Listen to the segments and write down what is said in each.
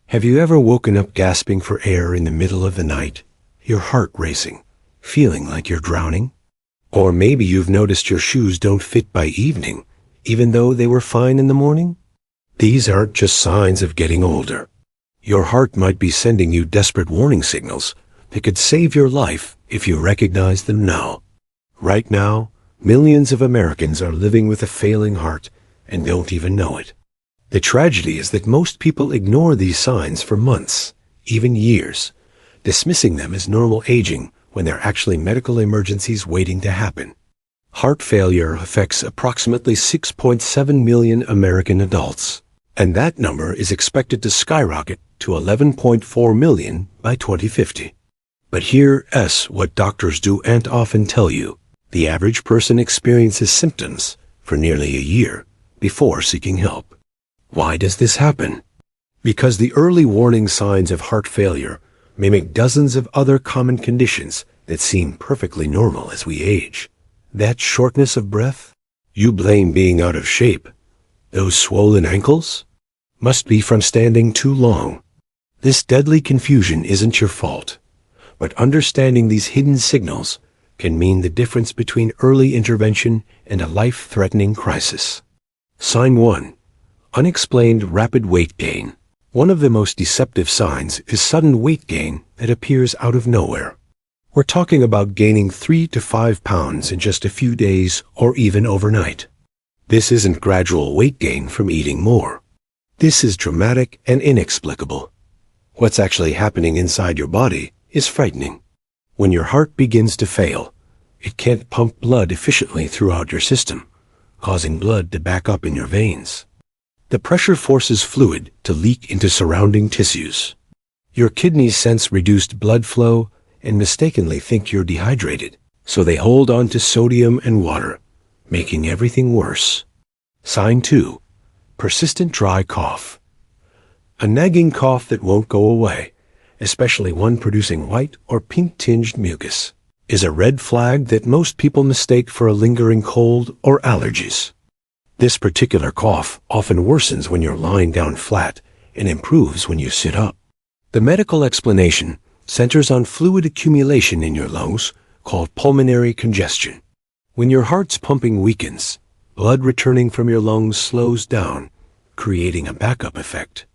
Have you ever woken up gasping for air in the middle of the night, your heart racing, feeling like you're drowning? Or maybe you've noticed your shoes don't fit by evening, even though they were fine in the morning? These aren't just signs of getting older. Your heart might be sending you desperate warning signals that could save your life if you recognize them now. Right now, millions of Americans are living with a failing heart and don't even know it. The tragedy is that most people ignore these signs for months, even years, dismissing them as normal aging when they're actually medical emergencies waiting to happen. Heart failure affects approximately 6.7 million American adults, and that number is expected to skyrocket to 11.4 million by 2050. But here's what doctors do and often tell you. The average person experiences symptoms for nearly a year before seeking help. Why does this happen? Because the early warning signs of heart failure mimic dozens of other common conditions that seem perfectly normal as we age. That shortness of breath? You blame being out of shape. Those swollen ankles? Must be from standing too long. This deadly confusion isn't your fault, but understanding these hidden signals can mean the difference between early intervention and a life-threatening crisis. Sign 1. Unexplained rapid weight gain. One of the most deceptive signs is sudden weight gain that appears out of nowhere. We're talking about gaining 3 to 5 pounds in just a few days or even overnight. This isn't gradual weight gain from eating more. This is dramatic and inexplicable. What's actually happening inside your body is frightening. When your heart begins to fail, it can't pump blood efficiently throughout your system, causing blood to back up in your veins. The pressure forces fluid to leak into surrounding tissues. Your kidneys sense reduced blood flow and mistakenly think you're dehydrated, so they hold on to sodium and water, making everything worse. Sign 2. Persistent dry cough. A nagging cough that won't go away, especially one producing white or pink-tinged mucus, is a red flag that most people mistake for a lingering cold or allergies. This particular cough often worsens when you're lying down flat and improves when you sit up. The medical explanation centers on fluid accumulation in your lungs called pulmonary congestion. When your heart's pumping weakens, blood returning from your lungs slows down, creating a backup effect.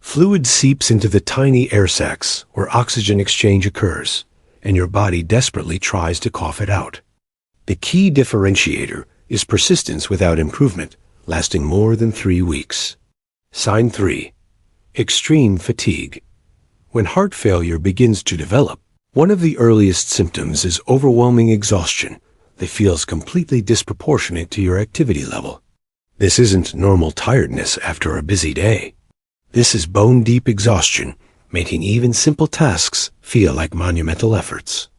Fluid seeps into the tiny air sacs where oxygen exchange occurs, and your body desperately tries to cough it out. The key differentiator is persistence without improvement, lasting more than 3 weeks. Sign 3. Extreme fatigue. When heart failure begins to develop, one of the earliest symptoms is overwhelming exhaustion that feels completely disproportionate to your activity level. This isn't normal tiredness after a busy day. This is bone-deep exhaustion, making even simple tasks feel like monumental efforts.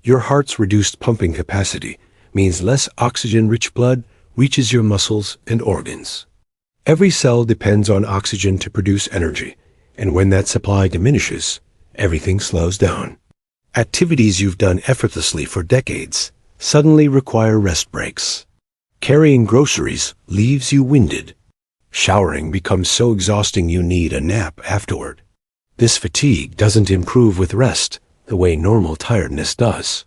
Your heart's reduced pumping capacity means less oxygen-rich blood reaches your muscles and organs. Every cell depends on oxygen to produce energy, and when that supply diminishes, everything slows down. Activities you've done effortlessly for decades suddenly require rest breaks. Carrying groceries leaves you winded. Showering becomes so exhausting you need a nap afterward. This fatigue doesn't improve with rest the way normal tiredness does.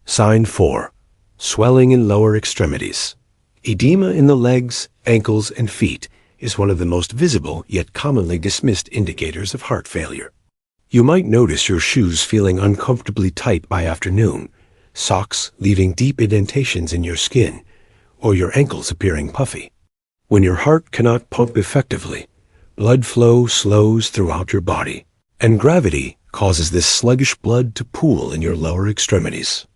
Sign 4. Swelling in lower extremities. Edema in the legs, ankles, and feet is one of the most visible yet commonly dismissed indicators of heart failure. You might notice your shoes feeling uncomfortably tight by afternoon, socks leaving deep indentations in your skin, or your ankles appearing puffy. When your heart cannot pump effectively, blood flow slows throughout your body, and gravity causes this sluggish blood to pool in your lower extremities.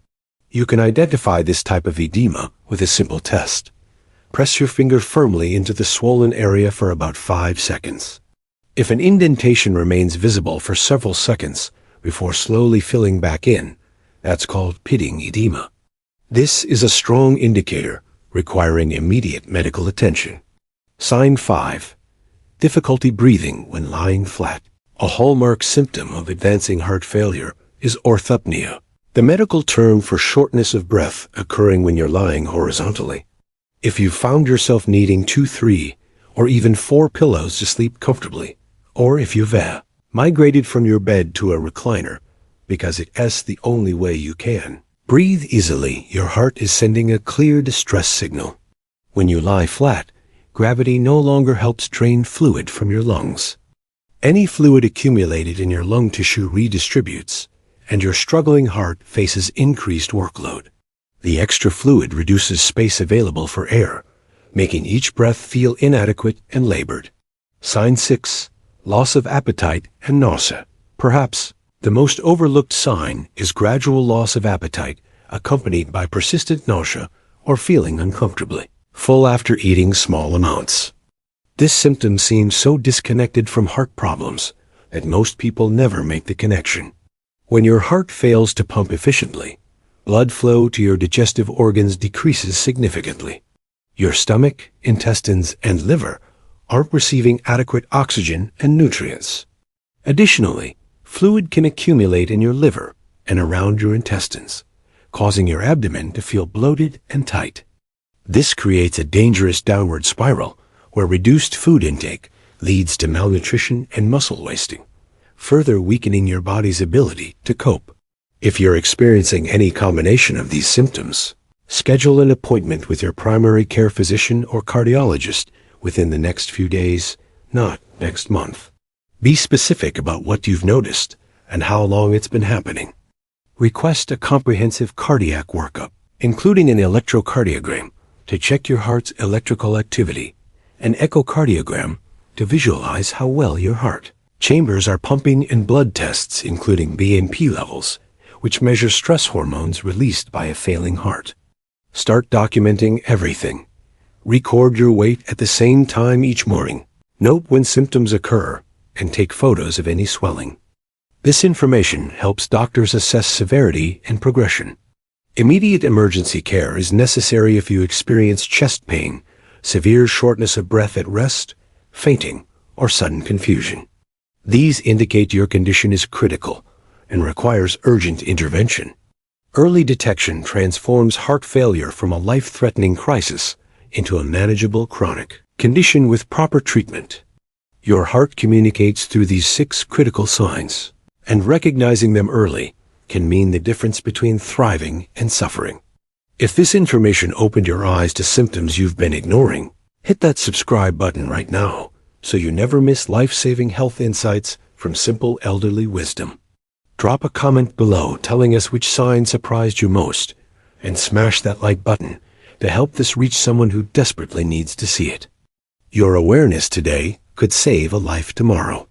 You can identify this type of edema with a simple test. Press your finger firmly into the swollen area for about 5 seconds. If an indentation remains visible for several seconds before slowly filling back in, that's called pitting edema. This is a strong indicator requiring immediate medical attention. Sign 5. Difficulty breathing when lying flat. A hallmark symptom of advancing heart failure is orthopnea, the medical term for shortness of breath occurring when you're lying horizontally. If you've found yourself needing 2, 3, or even 4 pillows to sleep comfortably, or if you've Migrated from your bed to a recliner because it's the only way you can. Breathe easily. Your heart is sending a clear distress signal. When you lie flat, gravity no longer helps drain fluid from your lungs. Any fluid accumulated in your lung tissue redistributes, and your struggling heart faces increased workload. The extra fluid reduces space available for air, making each breath feel inadequate and labored. Sign 6. Loss of appetite and nausea. Perhaps the most overlooked sign is gradual loss of appetite, accompanied by persistent nausea or feeling uncomfortably full after eating small amounts. This symptom seems so disconnected from heart problems that most people never make the connection. When your heart fails to pump efficiently, blood flow to your digestive organs decreases significantly. Your stomach, intestines, and liver aren't receiving adequate oxygen and nutrients. Additionally, fluid can accumulate in your liver and around your intestines, causing your abdomen to feel bloated and tight. This creates a dangerous downward spiral where reduced food intake leads to malnutrition and muscle wasting, further weakening your body's ability to cope. If you're experiencing any combination of these symptoms, schedule an appointment with your primary care physician or cardiologist within the next few days, not next month. Be specific about what you've noticed and how long it's been happening. Request a comprehensive cardiac workup, including an electrocardiogram to check your heart's electrical activity, an echocardiogram to visualize how well your heart chambers are pumping, and blood tests including BNP levels, which measure stress hormones released by a failing heart. Start documenting everything. Record your weight at the same time each morning. Note when symptoms occur and take photos of any swelling. This information helps doctors assess severity and progression. Immediate emergency care is necessary if you experience chest pain, severe shortness of breath at rest, fainting, or sudden confusion. These indicate your condition is critical and requires urgent intervention. Early detection transforms heart failure from a life-threatening crisis into a manageable chronic condition with proper treatment. Your heart communicates through these 6 critical signs, and recognizing them early can mean the difference between thriving and suffering. If this information opened your eyes to symptoms you've been ignoring, hit that subscribe button right now so you never miss life-saving health insights from simple elderly wisdom. Drop a comment below telling us which sign surprised you most, and smash that like button to help this reach someone who desperately needs to see it. Your awareness today could save a life tomorrow.